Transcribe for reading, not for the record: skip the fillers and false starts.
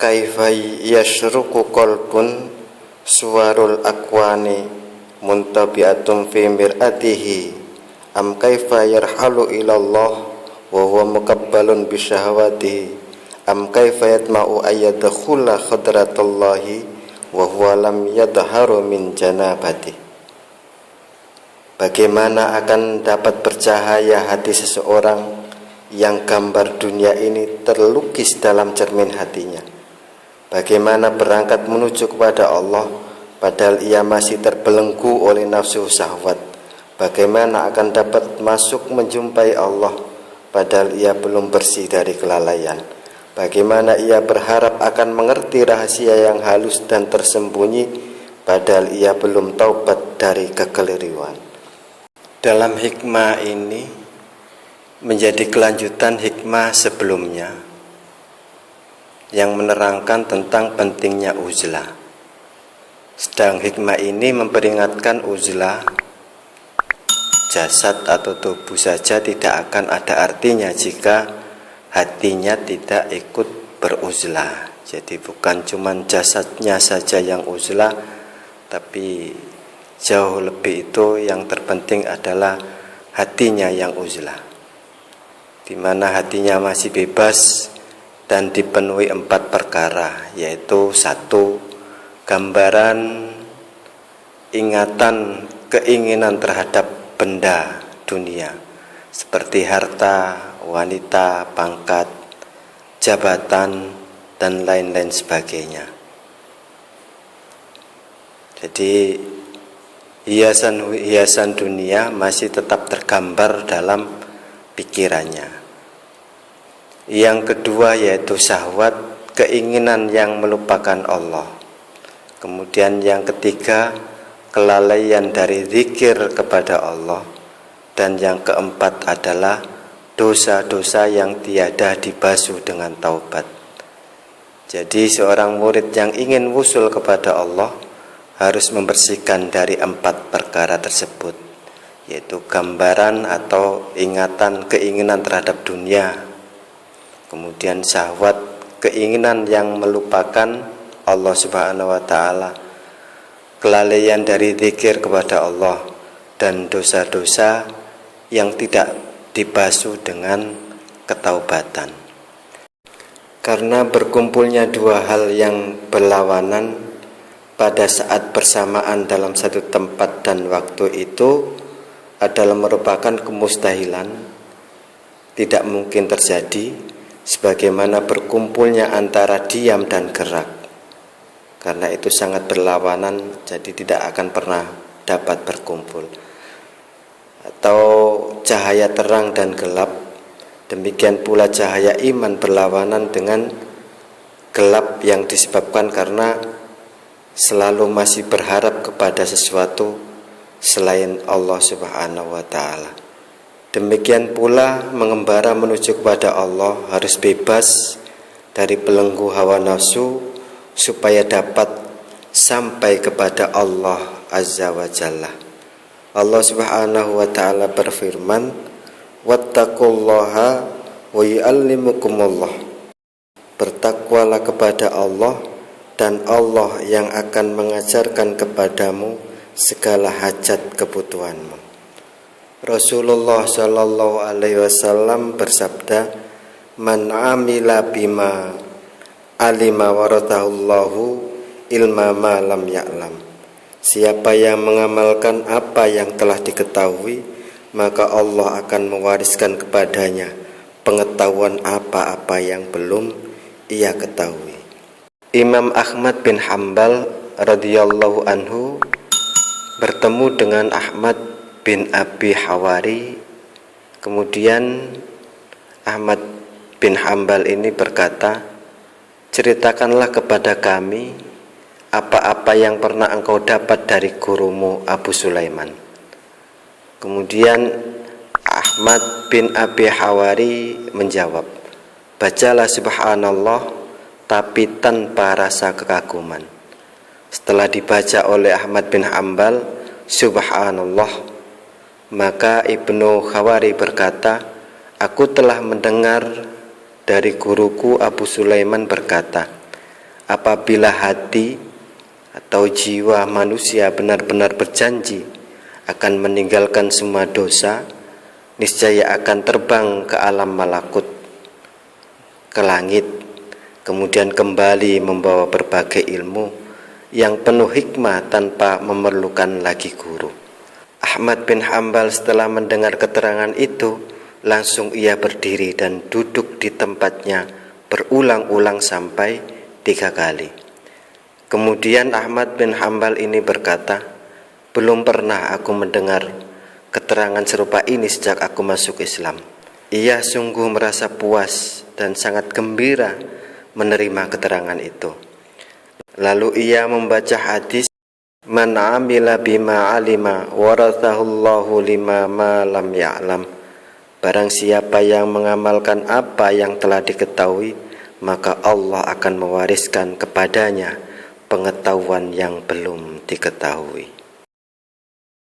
Kaifa yashruqu qalbun suwarul akwani muntabi'atun fi mir'atihi am kaifa yarhalu ilallah wa huwa mukabbalun bisyahawatihi am kaifa yatma'u ayyadkhula khadratallahi wa huwa lam yadharu min janabati. Bagaimana akan dapat bercahaya hati seseorang yang gambar dunia ini terlukis dalam cermin hatinya? Bagaimana berangkat menuju kepada Allah padahal ia masih terbelenggu oleh nafsu syahwat? Bagaimana akan dapat masuk menjumpai Allah padahal ia belum bersih dari kelalaian? Bagaimana ia berharap akan mengerti rahasia yang halus dan tersembunyi padahal ia belum taubat dari kekeliruan? Dalam hikmah ini menjadi kelanjutan hikmah sebelumnya yang menerangkan tentang pentingnya uzlah. Sedang hikmah ini memperingatkan uzlah, jasad atau tubuh saja tidak akan ada artinya jika hatinya tidak ikut beruzlah. Jadi bukan cuma jasadnya saja yang uzlah, tapi jauh lebih itu yang terpenting adalah hatinya yang uzlah, di mana hatinya masih bebas dan dipenuhi 4 perkara, yaitu 1. Gambaran ingatan keinginan terhadap benda dunia seperti harta, wanita, pangkat, jabatan, dan lain-lain sebagainya. Jadi hiasan dunia masih tetap tergambar dalam pikirannya. Yang kedua yaitu syahwat, keinginan yang melupakan Allah. Kemudian yang ketiga, kelalaian dari zikir kepada Allah. Dan yang keempat adalah dosa-dosa yang tiada dibasuh dengan taubat. Jadi seorang murid yang ingin wusul kepada Allah harus membersihkan dari 4 perkara tersebut, yaitu gambaran atau ingatan keinginan terhadap dunia, kemudian syahwat, keinginan yang melupakan Allah Subhanahu wa ta'ala, kelalaian dari zikir kepada Allah, dan dosa-dosa yang tidak dibasuh dengan ketaubatan. Karena berkumpulnya 2 hal yang berlawanan pada saat bersamaan dalam satu tempat dan waktu itu adalah merupakan kemustahilan, tidak mungkin terjadi, sebagaimana berkumpulnya antara diam dan gerak. Karena itu sangat berlawanan, jadi tidak akan pernah dapat berkumpul. Atau cahaya terang dan gelap, demikian pula cahaya iman berlawanan dengan gelap yang disebabkan karena selalu masih berharap kepada sesuatu selain Allah Subhanahu wa ta'ala. Demikian pula mengembara menuju kepada Allah harus bebas dari belenggu hawa nafsu supaya dapat sampai kepada Allah Azza wa Jalla. Allah Subhanahu wa ta'ala berfirman, wattaqullaha wa yu'allimukumullah. Bertakwalah kepada Allah dan Allah yang akan mengajarkan kepadamu segala hajat kebutuhanmu. Rasulullah Shallallahu Alaihi Wasallam bersabda, man amila bima alima waratahullahu ilma ma lam ya'lam. Siapa yang mengamalkan apa yang telah diketahui, maka Allah akan mewariskan kepadanya pengetahuan apa-apa yang belum ia ketahui. Imam Ahmad bin Hanbal radhiyallahu anhu bertemu dengan Ahmad bin Abi Hawari. Kemudian Ahmad bin Hanbal ini berkata, ceritakanlah kepada kami apa-apa yang pernah engkau dapat dari gurumu Abu Sulaiman. Kemudian Ahmad bin Abi Hawari menjawab, bacalah subhanallah tapi tanpa rasa kekaguman. Setelah dibaca oleh Ahmad bin Hanbal subhanallah, maka Ibnu Khawari berkata, aku telah mendengar dari guruku Abu Sulaiman berkata, apabila hati atau jiwa manusia benar-benar berjanji akan meninggalkan semua dosa, niscaya akan terbang ke alam malakut, ke langit, kemudian kembali membawa berbagai ilmu yang penuh hikmah tanpa memerlukan lagi guru. Ahmad bin Hanbal setelah mendengar keterangan itu, langsung ia berdiri dan duduk di tempatnya berulang-ulang sampai 3 kali. Kemudian Ahmad bin Hanbal ini berkata, belum pernah aku mendengar keterangan serupa ini sejak aku masuk Islam. Ia sungguh merasa puas dan sangat gembira menerima keterangan itu. Lalu ia membaca hadis, man amila bima alima warathahullahu lima ma lam ya'lam. Barang siapa yang mengamalkan apa yang telah diketahui, maka Allah akan mewariskan kepadanya pengetahuan yang belum diketahui.